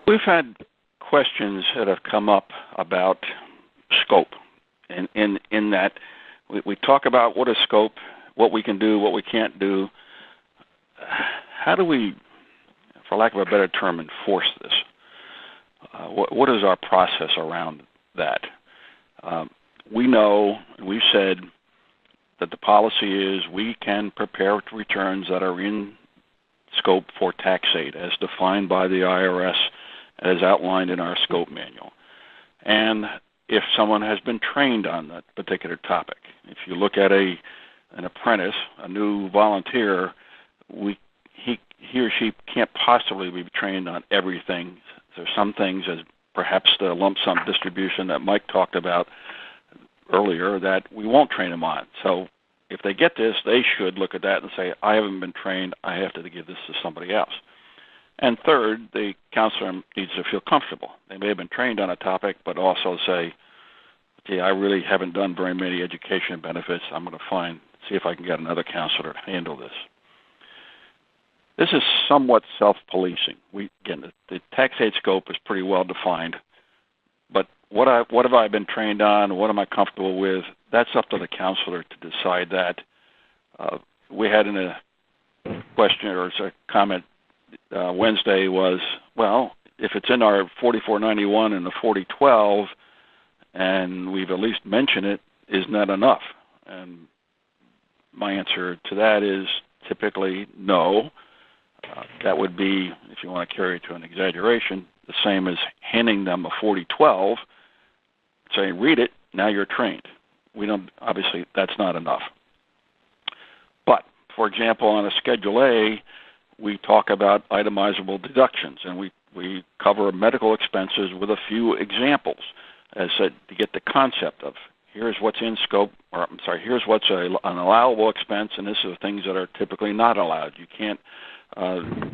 We've had questions that have come up about scope, and in that we talk about what is scope, what we can do, what we can't do. How do we, for lack of a better term, enforce this? What is our process around that? We know, and we've said that the policy is we can prepare returns that are in scope for Tax-Aide as defined by the IRS as outlined in our scope manual. And if someone has been trained on that particular topic, if you look at an apprentice, a new volunteer, he or she can't possibly be trained on everything. There's some things, as perhaps the lump sum distribution that Mike talked about earlier, that we won't train them on. So if they get this, they should look at that and say, I haven't been trained, I have to give this to somebody else. And third, the counselor needs to feel comfortable. They may have been trained on a topic, but also say, gee, I really haven't done very many education benefits. I'm going to see if I can get another counselor to handle this. This is somewhat self-policing. Again, the Tax-Aide scope is pretty well defined, but what have I been trained on? What am I comfortable with? That's up to the counselor to decide that. We had in a question or a comment Wednesday was, well, if it's in our 4491 and the 4012, and we've at least mentioned it, isn't that enough? And my answer to that is typically no. That would be, if you want to carry it to an exaggeration, the same as handing them a 4012, saying, read it, now you're trained. Obviously, that's not enough. But, for example, on a Schedule A, we talk about itemizable deductions, and we cover medical expenses with a few examples as to get the concept of here's what's in scope, here's what's an allowable expense, and this is the things that are typically not allowed. You can't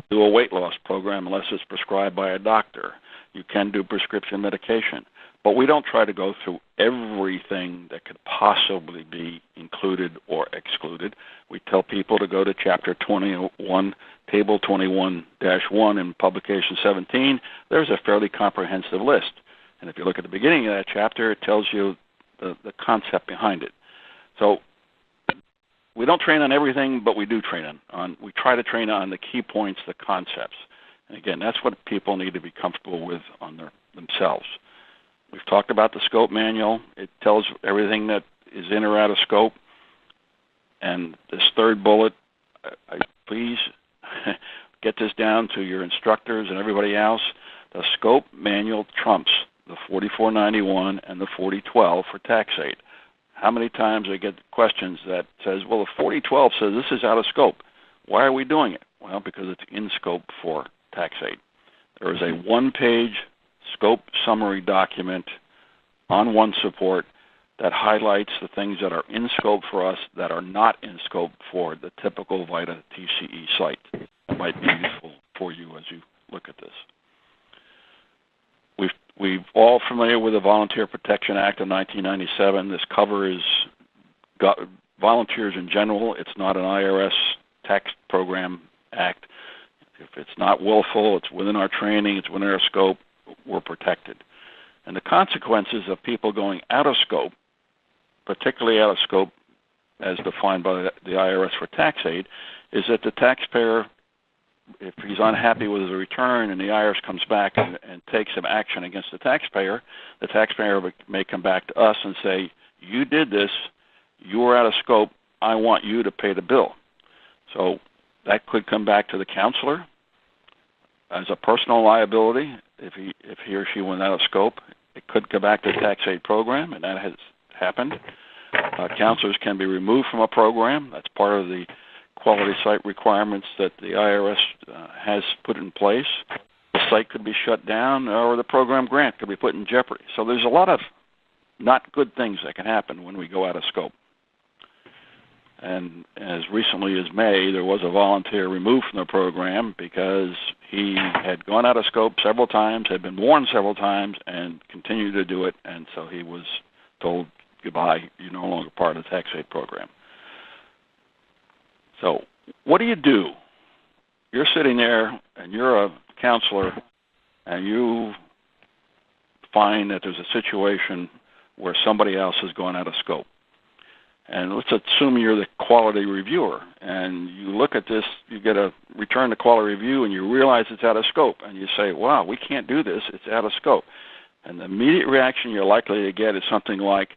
do a weight loss program unless it's prescribed by a doctor. You can do prescription medication. But we don't try to go through everything that could possibly be included or excluded. We tell people to go to Chapter 21, Table 21-1 in Publication 17. There's a fairly comprehensive list. And if you look at the beginning of that chapter, it tells you the concept behind it. So we don't train on everything, but we do train we try to train on the key points, the concepts. And again, that's what people need to be comfortable with on themselves. We've talked about the scope manual. It tells everything that is in or out of scope. And this third bullet, please get this down to your instructors and everybody else. The scope manual trumps the 4491 and the 4012 for Tax-Aide. How many times I get questions that says, well, the 4012 says this is out of scope. Why are we doing it? Well, because it's in scope for Tax-Aide. There is a one-page scope summary document on OneSupport that highlights the things that are in scope for us that are not in scope for the typical VITA TCE site. That might be useful for you as you look at this. We've all familiar with the Volunteer Protection Act of 1997. This covers volunteers in general. It's not an IRS tax program act. If it's not willful, it's within our training, it's within our scope, we're protected. And the consequences of people going out of scope, particularly out of scope as defined by the IRS for Tax-Aide, is that the taxpayer, if he's unhappy with his return and the IRS comes back and takes some action against the taxpayer may come back to us and say, you did this, you were out of scope, I want you to pay the bill. So that could come back to the counselor as a personal liability if he or she went out of scope. It could come back to the Tax-Aide program, and that has happened. Counselors can be removed from a program. That's part of the quality site requirements that the IRS has put in place. The site could be shut down, or the program grant could be put in jeopardy. So there's a lot of not good things that can happen when we go out of scope. And as recently as May, there was a volunteer removed from the program because he had gone out of scope several times, had been warned several times, and continued to do it. And so he was told, goodbye, you're no longer part of the Tax-Aide program. So what do? You're sitting there, and you're a counselor, and you find that there's a situation where somebody else has gone out of scope. And let's assume you're the quality reviewer, and you look at this, you get a return to quality review, and you realize it's out of scope, and you say, wow, we can't do this, it's out of scope. And the immediate reaction you're likely to get is something like,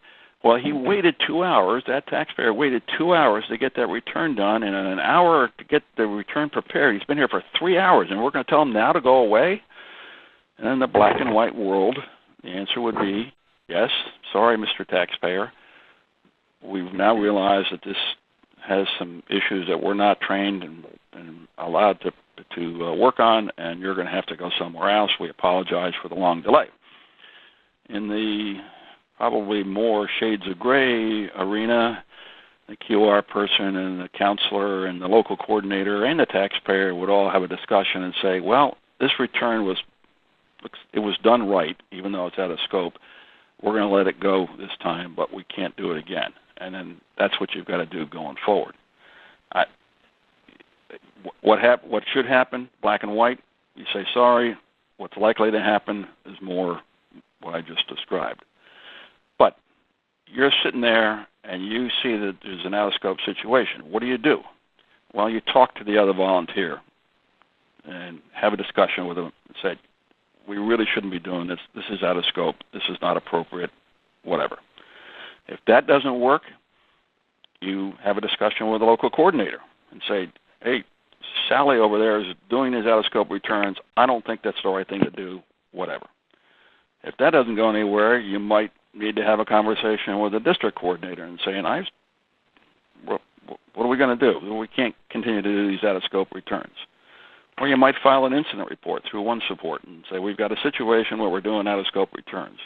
well, he waited 2 hours, that taxpayer waited 2 hours to get that return done, and in an hour to get the return prepared. He's been here for 3 hours, and we're going to tell him now to go away? And in the black and white world, the answer would be, yes, sorry, Mr. Taxpayer. We've now realized that this has some issues that we're not trained and allowed to work on, and you're going to have to go somewhere else. We apologize for the long delay. In the probably more shades of gray arena, the QR person and the counselor and the local coordinator and the taxpayer would all have a discussion and say, well, this return was done right, even though it's out of scope. We're going to let it go this time, but we can't do it again. And then that's what you've got to do going forward. What should happen, black and white, you say sorry. What's likely to happen is more what I just described. But you're sitting there and you see that there's an out-of-scope situation. What do? Well, you talk to the other volunteer and have a discussion with them and say, we really shouldn't be doing this. This is out of scope. This is not appropriate, whatever. If that doesn't work, you have a discussion with the local coordinator and say, hey, Sally over there is doing these out-of-scope returns. I don't think that's the right thing to do, whatever. If that doesn't go anywhere, you might need to have a conversation with the district coordinator and saying, what are we going to do? We can't continue to do these out-of-scope returns. Or you might file an incident report through One Support and say, we've got a situation where we're doing out-of-scope returns.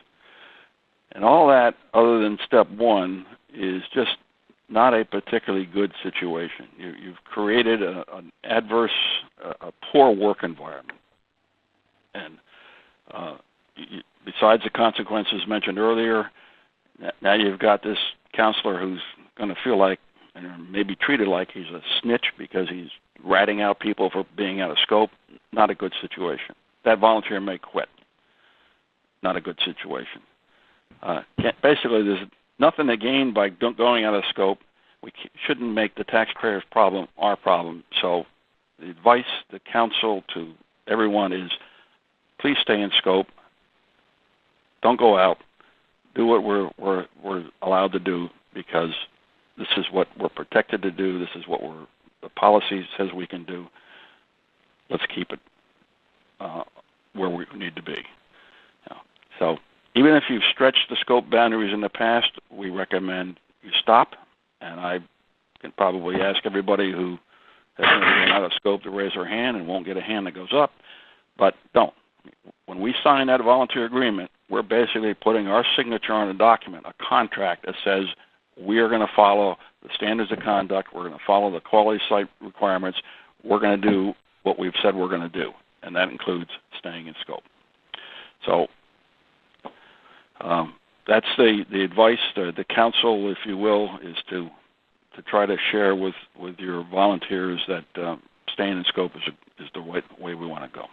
And all that, other than step one, is just not a particularly good situation. You've created an adverse, a poor work environment. And besides the consequences mentioned earlier, now you've got this counselor who's going to feel like, and maybe treated like he's a snitch because he's ratting out people for being out of scope. Not a good situation. That volunteer may quit. Not a good situation. Basically, there's nothing to gain by going out of scope. We shouldn't make the taxpayer's problem our problem. So the advice, the counsel to everyone is, please stay in scope. Don't go out. Do what we're allowed to do, because this is what we're protected to do. This is what the policy says we can do. Let's keep it where we need to be. So even if you've stretched the scope boundaries in the past, we recommend you stop. And I can probably ask everybody who has never been out of scope to raise their hand, and won't get a hand that goes up. But don't. When we sign that volunteer agreement, we're basically putting our signature on a document, a contract that says we are going to follow the standards of conduct, we're going to follow the quality site requirements, we're going to do what we've said we're going to do, and that includes staying in scope. So that's the advice, the counsel, if you will, is to try to share with your volunteers that staying in scope is the way we want to go.